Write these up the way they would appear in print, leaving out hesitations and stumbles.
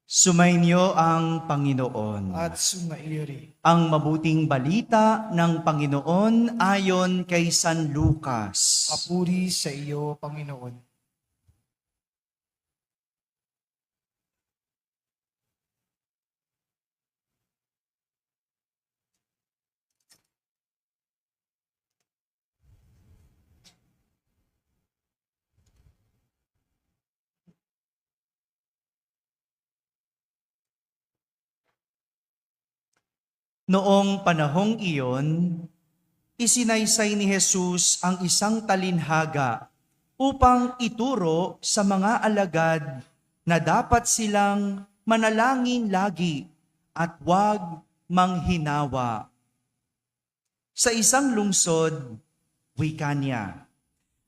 Sumainyo ang Panginoon. At sumaiyo rin. Ang mabuting balita ng Panginoon ayon kay San Lucas. Papuri sa iyo, Panginoon. Noong panahong iyon, isinaysay ni Jesus ang isang talinhaga upang ituro sa mga alagad na dapat silang manalangin lagi at huwag manghinawa. Sa isang lungsod, wika niya,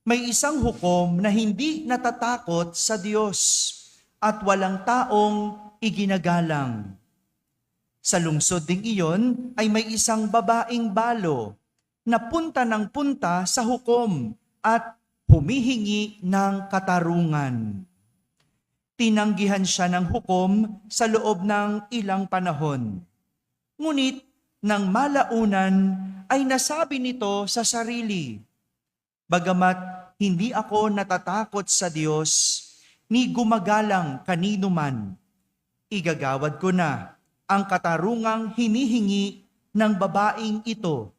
may isang hukom na hindi natatakot sa Diyos at walang taong iginagalang. Sa lungsod ding iyon ay may isang babaeng balo na punta ng punta sa hukom at humihingi ng katarungan. Tinanggihan siya ng hukom sa loob ng ilang panahon. Ngunit nang malaunan ay nasabi nito sa sarili, "Bagamat hindi ako natatakot sa Diyos, ni gumagalang kanino man, igagawad ko na ang katarungang hinihingi ng babaeng ito,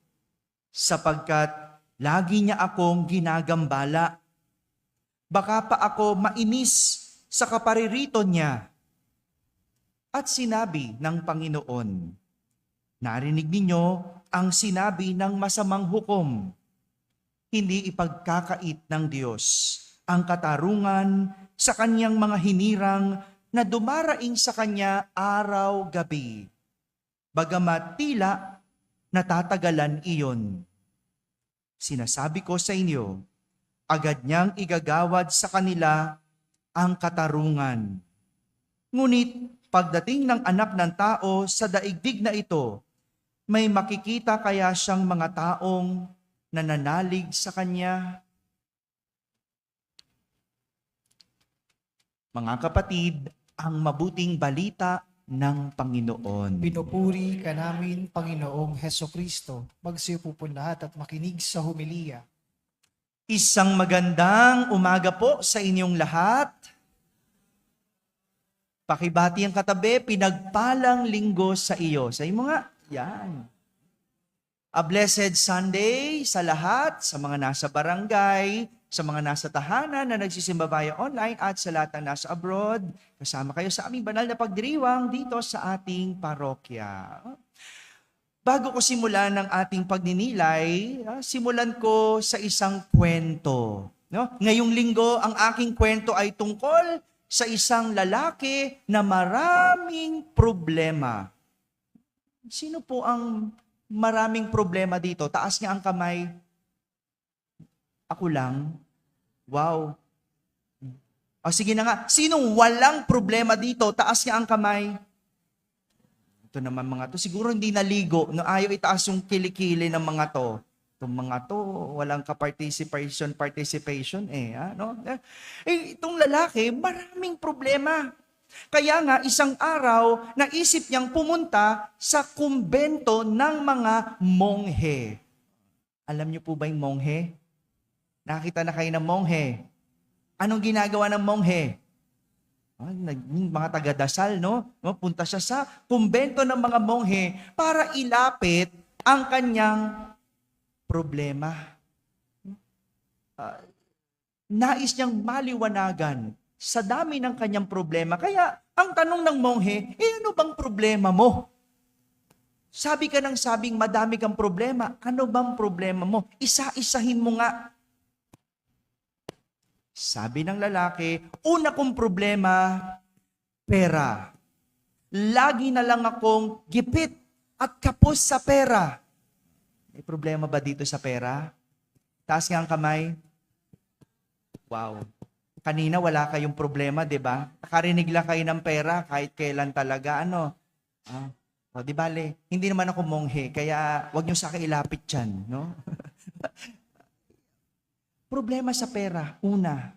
sapagkat lagi niya akong ginagambala. Baka pa ako mainis sa kaparirito niya." At sinabi ng Panginoon, "Narinig ninyo ang sinabi ng masamang hukom. Hindi ipagkakait ng Diyos ang katarungan sa kanyang mga hinirang na dumaraing sa kanya araw-gabi, bagamat tila natatagalan iyon. Sinasabi ko sa inyo, agad niyang igagawad sa kanila ang katarungan. Ngunit pagdating ng anak ng tao sa daigdig na ito, may makikita kaya siyang mga taong nananalig sa kanya?" Mga kapatid, ang mabuting balita ng Panginoon. Pinupuri ka namin, Panginoong Hesukristo. Magsiupo po lahat at makinig sa humilya. Isang magandang umaga po sa inyong lahat. Pakibati ang katabi, pinagpalang linggo sa iyo. Sa iyo nga, yan. A blessed Sunday sa lahat, sa mga nasa barangay, sa mga nasa tahanan na nagsisimba via online at sa lahat na nasa abroad. Kasama kayo sa aming banal na pagdiriwang dito sa ating parokya. Bago ko simulan ng ating pagninilay, simulan ko sa isang kwento. No? Ngayong linggo, ang aking kwento ay tungkol sa isang lalaki na maraming problema. Sino po ang maraming problema dito? Taas niya ang kamay. Ako lang? Wow. O sige na nga, sinong walang problema dito? Taas niya ang kamay. Ito naman mga to, siguro hindi naligo. No, ayaw itaas yung kilikili ng mga to. Itong mga to, walang participation eh. No? Itong lalaki, maraming problema. Kaya nga, isang araw, naisip niyang pumunta sa kumbento ng mga monghe. Alam niyo po ba yung monghe? Nakita na kayo ng monghe. Anong ginagawa ng monghe? Mga taga-dasal, no? Punta siya sa kumbento ng mga monghe para ilapit ang kanyang problema. Nais niyang maliwanagan sa dami ng kanyang problema. Kaya ang tanong ng monghe, ano bang problema mo? Sabi ka ng sabing madami kang problema. Ano bang problema mo? Isa-isahin mo nga. Sabi ng lalaki, una kong problema, pera. Lagi na lang akong gipit at kapos sa pera. May problema ba dito sa pera? Taas nga ang kamay. Wow. Kanina wala kayong problema, di ba? Nakarinig lang kayo ng pera kahit kailan talaga. Di bale, hindi naman ako monghe, kaya wag niyo sa akin ilapit dyan, no? Problema sa pera, una.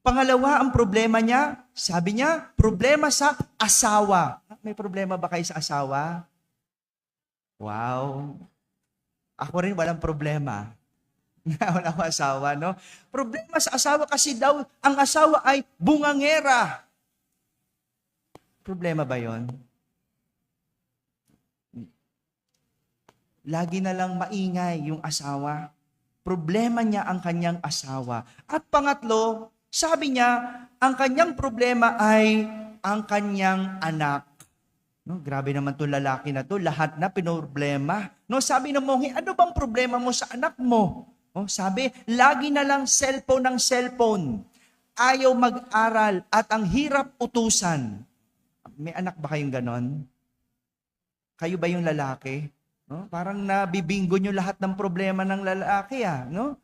Pangalawa, ang problema niya, sabi niya, problema sa asawa. May problema ba kayo sa asawa? Wow. Ako rin walang problema. Wala akong asawa, no? Problema sa asawa kasi daw, ang asawa ay bungangera. Problema ba yon? Lagi na lang maingay yung asawa. Problema niya ang kanyang asawa. At pangatlo, sabi niya, ang kanyang problema ay ang kanyang anak. No, grabe naman 'tong lalaki na 'to, lahat na pinoproblema. No, sabi ng monghe, ano bang problema mo sa anak mo? Oh, sabi, lagi na lang cellphone ng cellphone. Ayaw mag-aral at ang hirap utusan. May anak ba kayong ganon? Kayo ba yung lalaki? No? Parang nabibinggo nyo lahat ng problema ng lalaki, no?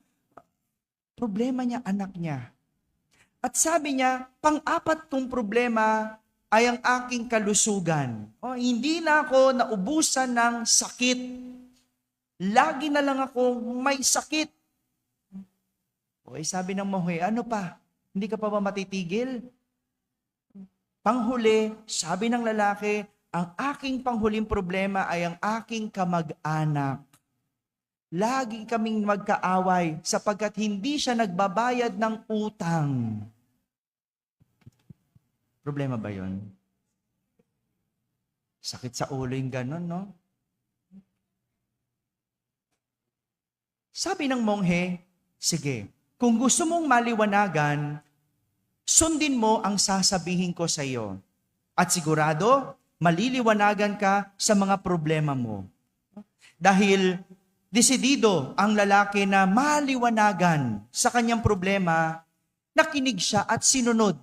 Problema niya, anak niya. At sabi niya, pang-apat tong problema ay ang aking kalusugan. Hindi na ako naubusan ng sakit. Lagi na lang ako may sakit. Sabi ng monghe, ano pa? Hindi ka pa ba matitigil? Panghuli, sabi ng lalaki, ang aking panghuling problema ay ang aking kamag-anak. Lagi kaming magkaaway sapagkat hindi siya nagbabayad ng utang. Problema ba yon? Sakit sa ulo yung ganon, no? Sabi ng monghe, sige, kung gusto mong maliwanagan, sundin mo ang sasabihin ko sa iyo. At sigurado, maliliwanagan ka sa mga problema mo. Dahil desidido ang lalaki na maliwanagan sa kanyang problema, nakinig siya at sinunod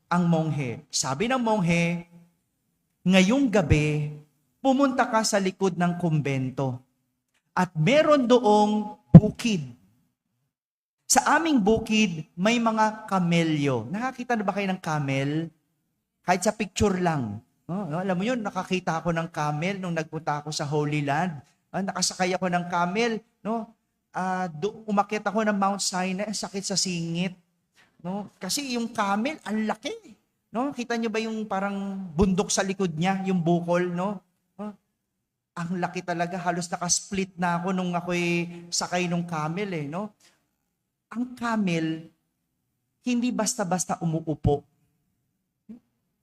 ang monghe. Sabi ng monghe, ngayong gabi, pumunta ka sa likod ng kumbento at meron doong bukid. Sa aming bukid, may mga kamelyo. Nakakita na ba kayo ng camel? Kahit sa picture lang. Alam mo yun, nakakita ako ng camel nung nagpunta ako sa Holy Land. Nakasakay ako ng camel. No? Umakyat ako ng Mount Sinai, sakit sa singit. No? Kasi yung camel, ang laki. No? Kita niyo ba yung parang bundok sa likod niya, yung bukol? No? Ang laki talaga, halos nakasplit na ako nung ako'y sakay ng camel. No? Ang camel, hindi basta-basta umuupo.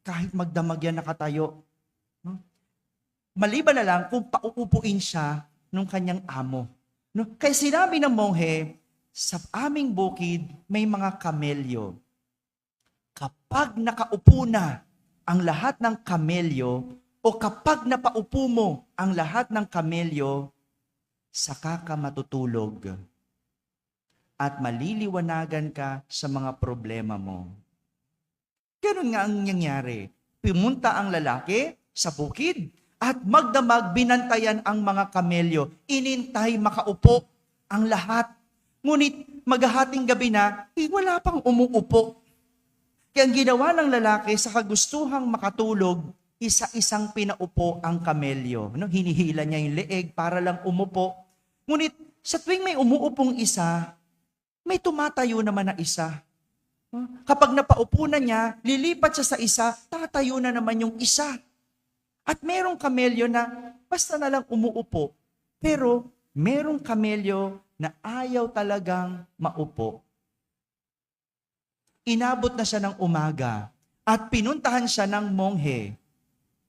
Kahit magdamag yan nakatayo. Maliban na lang kung pauupuin siya ng kanyang amo. No? Kaya sinabi ng monghe, sa aming bukid may mga kamelyo. Kapag nakaupo na ang lahat ng kamelyo, o kapag napaupo mo ang lahat ng kamelyo, saka ka matutulog. At maliliwanagan ka sa mga problema mo. Ganun nga ang nangyari. Pumunta ang lalaki sa bukid at magdamag binantayan ang mga kamelyo. Inintay makaupo ang lahat. Ngunit maghahating gabi na, wala pang umuupo. Kaya ang ginawa ng lalaki sa kagustuhang makatulog, isa-isang pinaupo ang kamelyo. Hinihila niya yung leeg para lang umupo. Ngunit sa tuwing may umuupong isa, may tumatayo naman na isa. Kapag napaupo na niya, lilipat siya sa isa, tatayo na naman yung isa. At merong kamelyo na basta na lang umuupo. Pero merong kamelyo na ayaw talagang maupo. Inabot na siya ng umaga at pinuntahan siya ng monghe.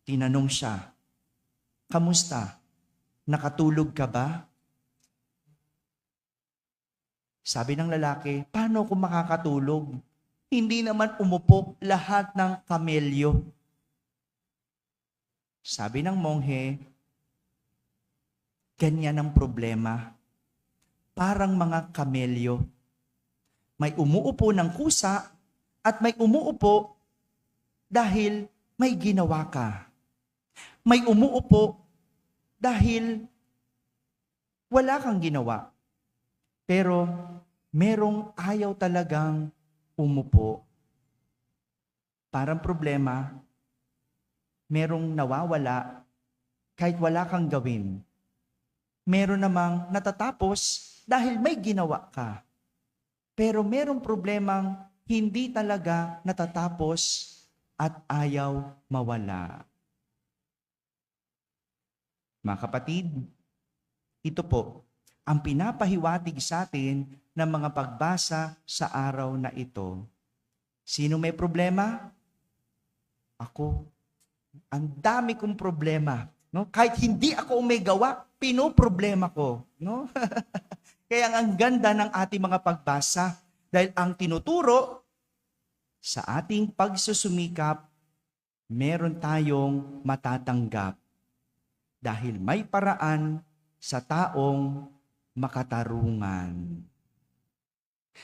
Tinanong siya, kamusta? Nakatulog ka ba? Sabi ng lalaki, paano ako makakatulog? Hindi naman umupo lahat ng kamelyo. Sabi ng monghe, ganyan ang problema. Parang mga kamelyo. May umuupo ng kusa at may umuupo dahil may ginawa ka. May umuupo dahil wala kang ginawa. Pero merong ayaw talagang umupo. Parang problema, merong nawawala kahit wala kang gawin. Meron namang natatapos dahil may ginawa ka. Pero merong problemang hindi talaga natatapos at ayaw mawala. Mga kapatid, ito po ang pinapahiwatig sa atin ng mga pagbasa sa araw na ito. Sino may problema? Ako. Ang dami kong problema. No? Kahit hindi ako may gawa, pinoproblema ko. No? Kaya ang ganda ng ating mga pagbasa dahil ang tinuturo sa ating pagsusumikap, meron tayong matatanggap dahil may paraan sa taong makatarungan.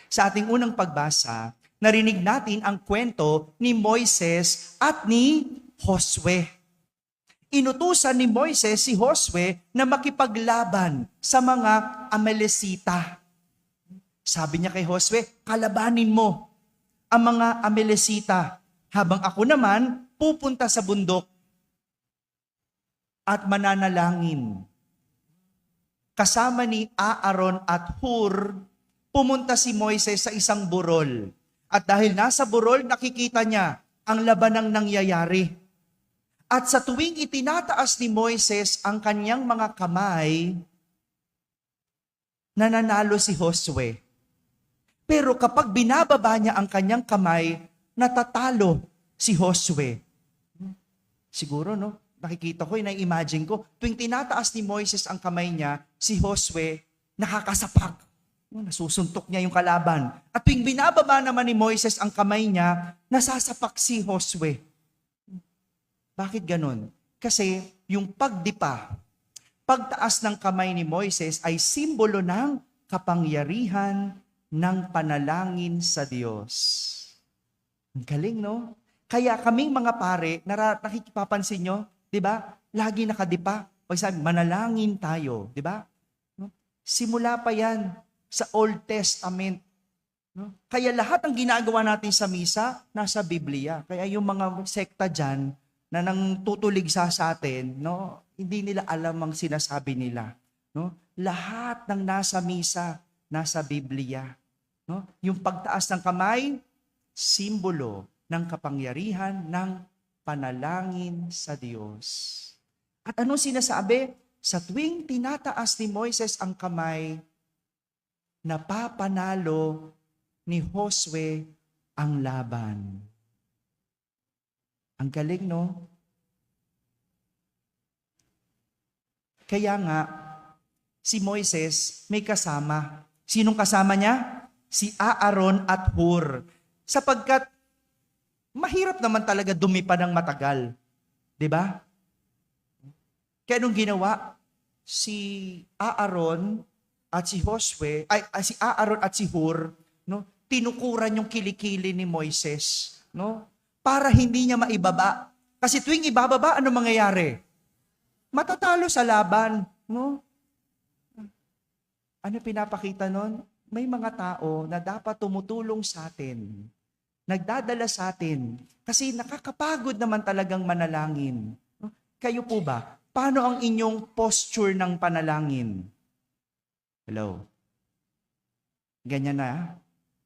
Sa ating unang pagbasa, narinig natin ang kwento ni Moises at ni Josue. Inutusan ni Moises si Josue na makipaglaban sa mga Amalesita. Sabi niya kay Josue, kalabanin mo ang mga Amalesita, habang ako naman pupunta sa bundok at mananalangin. Kasama ni Aaron at Hur, pumunta si Moises sa isang burol. At dahil nasa burol, nakikita niya ang labanang nangyayari. At sa tuwing itinataas ni Moises ang kanyang mga kamay, nananalo si Josue. Pero kapag binababa niya ang kanyang kamay, natatalo si Josue. Siguro, no? Nakikita ko, na-imagine ko, tuwing tinataas ni Moises ang kamay niya, si Josue nakakasapak. Nasusuntok niya yung kalaban. At tuwing binababa naman ni Moises ang kamay niya, nasasapak si Josue. Bakit ganun? Kasi yung pagdipa, pagtaas ng kamay ni Moises ay simbolo ng kapangyarihan ng panalangin sa Diyos. Ang galing, no? Kaya kaming mga pare, nakikipapansin nyo, di ba? Lagi nakadipa. Pag sabi, manalangin tayo, di ba? No? Simula pa yan sa Old Testament. No? Kaya lahat ng ginagawa natin sa misa, nasa Biblia. Kaya yung mga sekta dyan, na nang tutulig sa atin, no, hindi nila alam ang sinasabi nila. No? Lahat ng nasa misa, nasa Biblia. No? Yung pagtaas ng kamay, simbolo ng kapangyarihan ng panalangin sa Diyos. At anong sinasabi? Sa tuwing tinataas ni Moises ang kamay, napapanalo ni Josue ang laban. Ang galing, no? Kaya nga, si Moises may kasama. Sinong kasama niya? Si Aaron at Hur. Sapagkat mahirap naman talaga dumipa ng matagal. 'Di ba? Kaya nung ginawa, si Aaron at si Josue, si Aaron at si Hur, no, tinukuran yung kilikili ni Moises, no? Para hindi niya maibaba. Kasi tuwing ibababa, ano mangyayari? Matatalo sa laban, no? Ano pinapakita nun? May mga tao na dapat tumutulong sa atin. Nagdadala sa atin. Kasi nakakapagod naman talagang manalangin. No? Kayo po ba? Paano ang inyong posture ng panalangin? Hello? Ganyan na?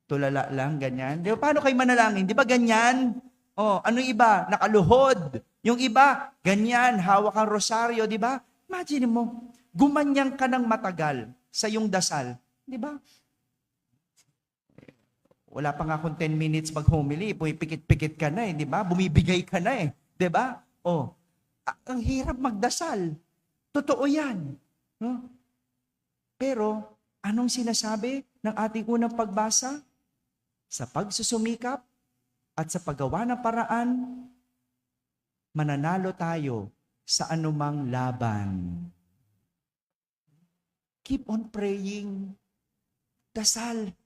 Tulala lang, ganyan? Di ba, paano kayo manalangin? Di ba ganyan? Oh, ano iba? Nakaluhod. Yung iba, ganyan, hawak ang rosaryo, di ba? Imagine mo, gumanyang ka ng matagal sa iyong dasal. Di ba? Wala pa nga akong 10 minutes mag-homily, pumipikit-pikit ka na di ba? Bumibigay ka na di ba? Oh, ang hirap magdasal. Totoo yan. No? Pero, anong sinasabi ng ating unang pagbasa? Sa pagsusumikap, at sa paggawa ng paraan, mananalo tayo sa anumang laban. Keep on praying. Dasal.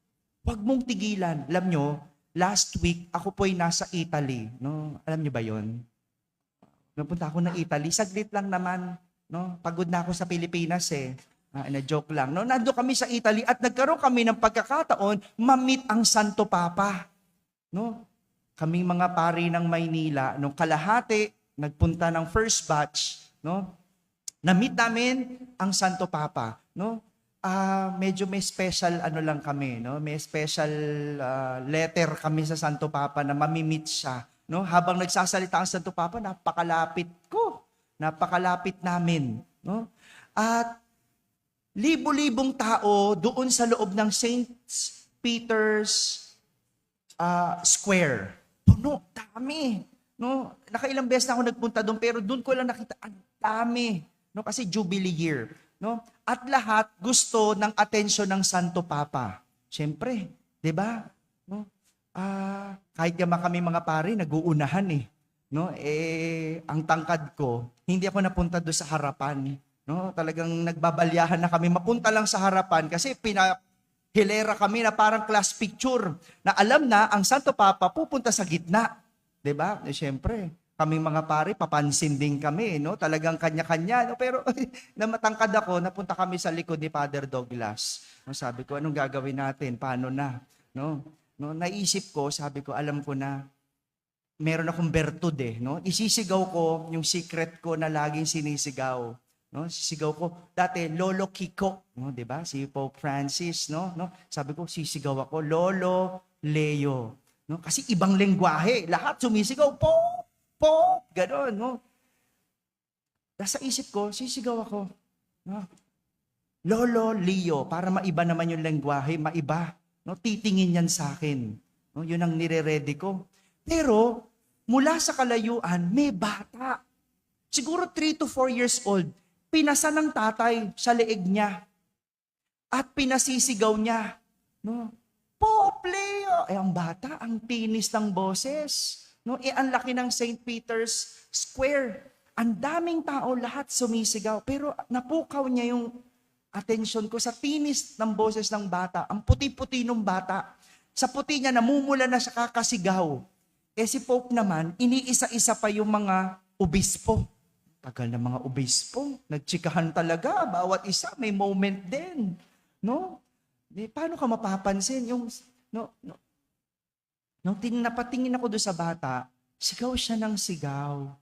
Huwag mong tigilan. Alam nyo, last week, ako po'y nasa Italy. No? Alam nyo ba yon? Napunta ako ng Italy. Saglit lang naman. No? Pagod na ako sa Pilipinas na-joke lang. No? Nando kami sa Italy at nagkaroon kami ng pagkakataon ma-meet ang Santo Papa. No? Kaming mga pari ng Maynila, nung kalahati, nagpunta ng first batch, no? Na-meet namin ang Santo Papa, no? medyo may special ano lang kami, no? May special letter kami sa Santo Papa na mamimit siya, no? Habang nagsasalita ang Santo Papa, napakalapit ko. Napakalapit namin, no? At libo-libong tao doon sa loob ng St. Peter's Square. Puno, dami. No? Nakailang beses na ako nagpunta doon, pero doon ko lang nakita, ang dami. No? Kasi Jubilee year. No? At lahat gusto ng atensyon ng Santo Papa. Siyempre, di ba? No? Kahit yaman kami mga pare, nag-uunahan eh. No? Ang tangkad ko, hindi ako napunta doon sa harapan. No, talagang nagbabalyahan na kami mapunta lang sa harapan kasi hilera kami na parang class picture na alam na ang Santo Papa pupunta sa gitna. 'Di ba? Siyempre, kaming mga pare papansin din kami, no? Talagang kanya-kanya, no? Pero na matangkad ako, napunta kami sa likod ni Father Douglas. No, sabi ko, anong gagawin natin? Paano na? No? No, naisip ko, sabi ko, alam ko na meron akong bertud no? Isisigaw ko yung secret ko na laging sinisigaw. No, sisigaw ko dati Lolo Kiko, no, 'di ba? Si Pope Francis, no? Sabi ko sisigaw ako Lolo Leo, no? Kasi ibang lengguwahe, lahat sumisigaw po, gano'n, no? Nasa isip ko, sisigaw ako, no? Lolo Leo, para maiba naman yung lengguwahe, maiba, no? Titingin yan sa akin. No, 'yun ang nire-ready ko. Pero mula sa kalayuan, may bata. Siguro 3 to 4 years old. Pinasa ng tatay sa leeg niya. At pinasisigaw niya. No? Pope Leo! Ang bata, ang tinis ng boses. No? Ang laki ng St. Peter's Square. Ang daming tao, lahat sumisigaw. Pero napukaw niya yung atensyon ko sa tinis ng boses ng bata. Ang puti-puti ng bata. Sa puti niya, namumula na siya kakasigaw. Si Pope naman, iniisa-isa pa yung mga obispo. Tagal na mga obispo, nagtsikahan talaga, bawat isa may moment din. No? Paano ka mapapansin? Nung napatingin ako doon sa bata, sigaw siya ng sigaw.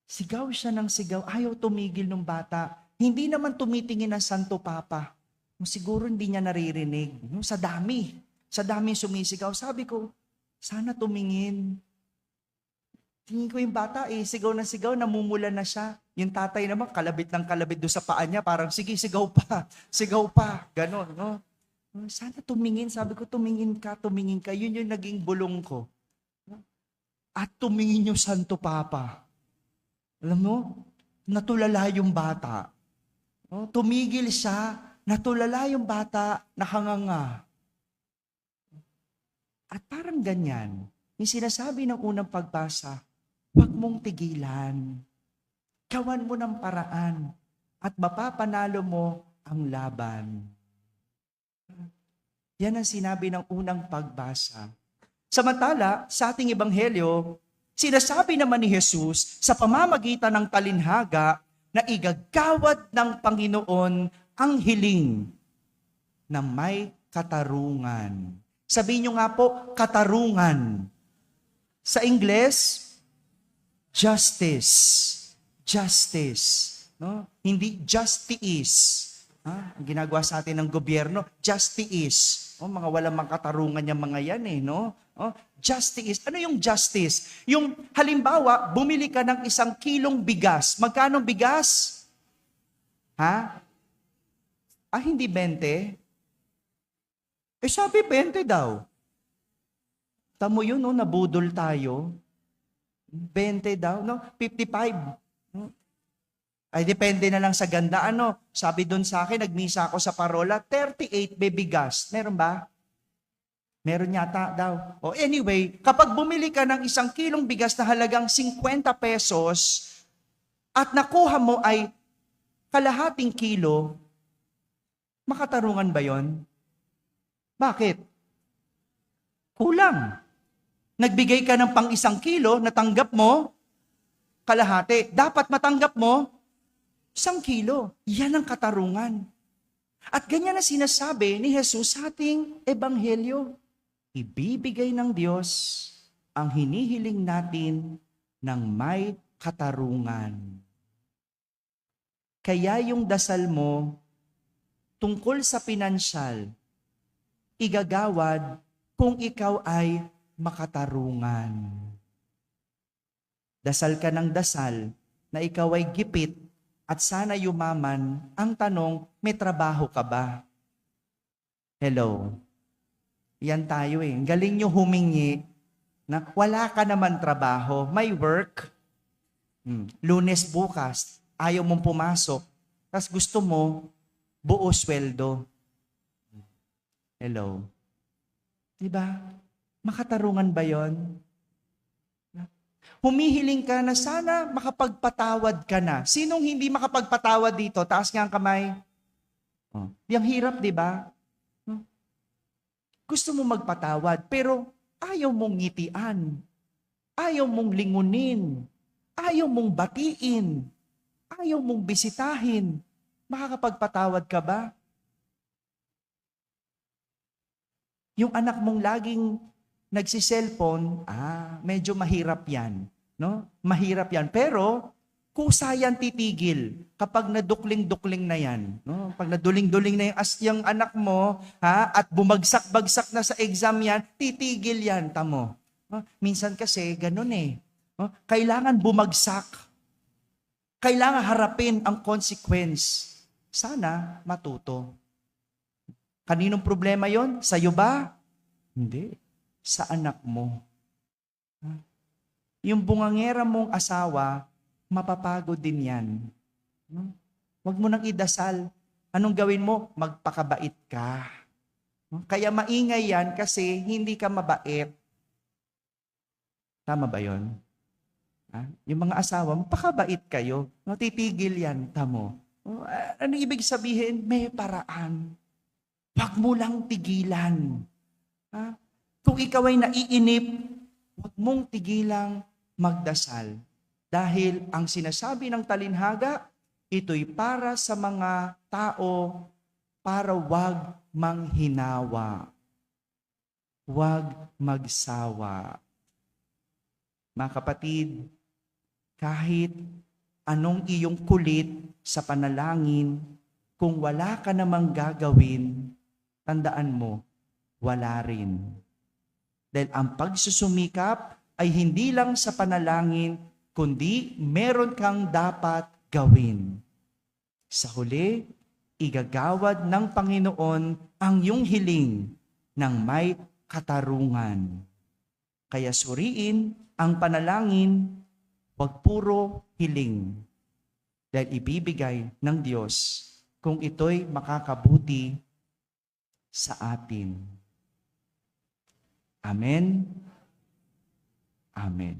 Sigaw siya ng sigaw. Ayaw tumigil ng bata. Hindi naman tumitingin ng Santo Papa. Siguro hindi niya naririnig. Sa dami sumisigaw. Sabi ko, sana tumingin. Tingin ko yung bata, sigaw na sigaw, namumula na siya. Yung tatay naman, kalabit ng kalabit doon sa paa niya, parang, sige, sigaw pa, ganon, no? Sana tumingin, sabi ko, tumingin ka, yun yung naging bulong ko. At tumingin yung Santo Papa. Alam mo, natulala yung bata. No? Tumigil siya, natulala yung bata, nakanganga. At parang ganyan, yung sinasabi ng unang pagbasa, huwag mong tigilan. Gawan mo ng paraan at mapapanalo mo ang laban. Yan ang sinabi ng unang pagbasa. Samantala, sa ating ebanghelyo, sinasabi naman ni Jesus sa pamamagitan ng talinhaga na igagawad ng Panginoon ang hiling na may katarungan. Sabihin nyo nga po, katarungan. Sa Ingles, justice. Justice. No? Hindi justice. Ang ginagawa sa atin ng gobyerno, justice. Mga walang makatarungan yung mga yan no? Justice. Ano yung justice? Yung halimbawa, bumili ka ng 1 kilong bigas. Magkano bigas? Hindi 20? Sabi 20 daw. Tamo yun, nabudol tayo. 20 daw, 55. Ay, depende na lang sa ganda. Sabi doon sa akin, nagmisa ako sa parola, 38 bibigas. Meron ba? Meron yata daw. Anyway, kapag bumili ka ng 1 kilong bigas na halagang 50 pesos at nakuha mo ay kalahating kilo, makatarungan ba yon? Bakit? Kulang. Nagbigay ka ng pang 1 kilo, natanggap mo, kalahati. Dapat matanggap mo, 1 kilo. Yan ang katarungan. At ganyan na sinasabi ni Jesus sa ating ebanghelyo. Ibibigay ng Diyos ang hinihiling natin ng may katarungan. Kaya yung dasal mo, tungkol sa pinansyal, igagawad kung ikaw ay makatarungan. Dasal ka ng dasal na ikaw ay gipit at sana yumaman. Ang tanong, may trabaho ka ba? Hello? Yan tayo eh. Galing nyo humingi na wala ka naman trabaho, may work. Lunes bukas, ayaw mong pumasok, tapos gusto mo, buo sweldo. Hello? Diba? Makatarungan ba yon? Humihiling ka na sana makapagpatawad ka na. Sinong hindi makapagpatawad dito? Taas nga ang kamay. Yang hirap, di ba? Gusto mo magpatawad, pero ayaw mong ngitian. Ayaw mong lingunin. Ayaw mong batiin. Ayaw mong bisitahin. Makakapagpatawad ka ba? Yung anak mong laging nagsiselfone, medyo mahirap yan. No? Mahirap yan. Pero, kusa yan titigil kapag nadukling-dukling na yan. No? Pag naduling-duling na yung anak mo, at bumagsak-bagsak na sa exam yan, titigil yan, tamo. No? Minsan kasi, ganun eh. No? Kailangan bumagsak. Kailangan harapin ang consequence. Sana matuto. Kaninong problema yon? Sa'yo ba? Hindi. Sa anak mo. Yung bungangera mong asawa, mapapagod din yan. Huwag mo nang idasal. Anong gawin mo? Magpakabait ka. Kaya maingay yan kasi hindi ka mabait. Tama ba yon? Yung mga asawa, magpakabait kayo. Titigil yan, tamo. Ano ibig sabihin? May paraan. Huwag mo lang tigilan. Kung ikaw ay naiinip, huwag mong tigilang magdasal. Dahil ang sinasabi ng talinhaga, ito'y para sa mga tao para huwag manghinawa. Huwag magsawa. Mga kapatid, kahit anong iyong kulit sa panalangin, kung wala ka namang gagawin, tandaan mo, wala rin. Dahil ang pagsusumikap ay hindi lang sa panalangin, kundi meron kang dapat gawin. Sa huli, igagawad ng Panginoon ang iyong hiling ng may katarungan. Kaya suriin ang panalangin, huwag puro hiling. Dahil ibibigay ng Diyos kung ito'y makakabuti sa atin. Amen. Amen.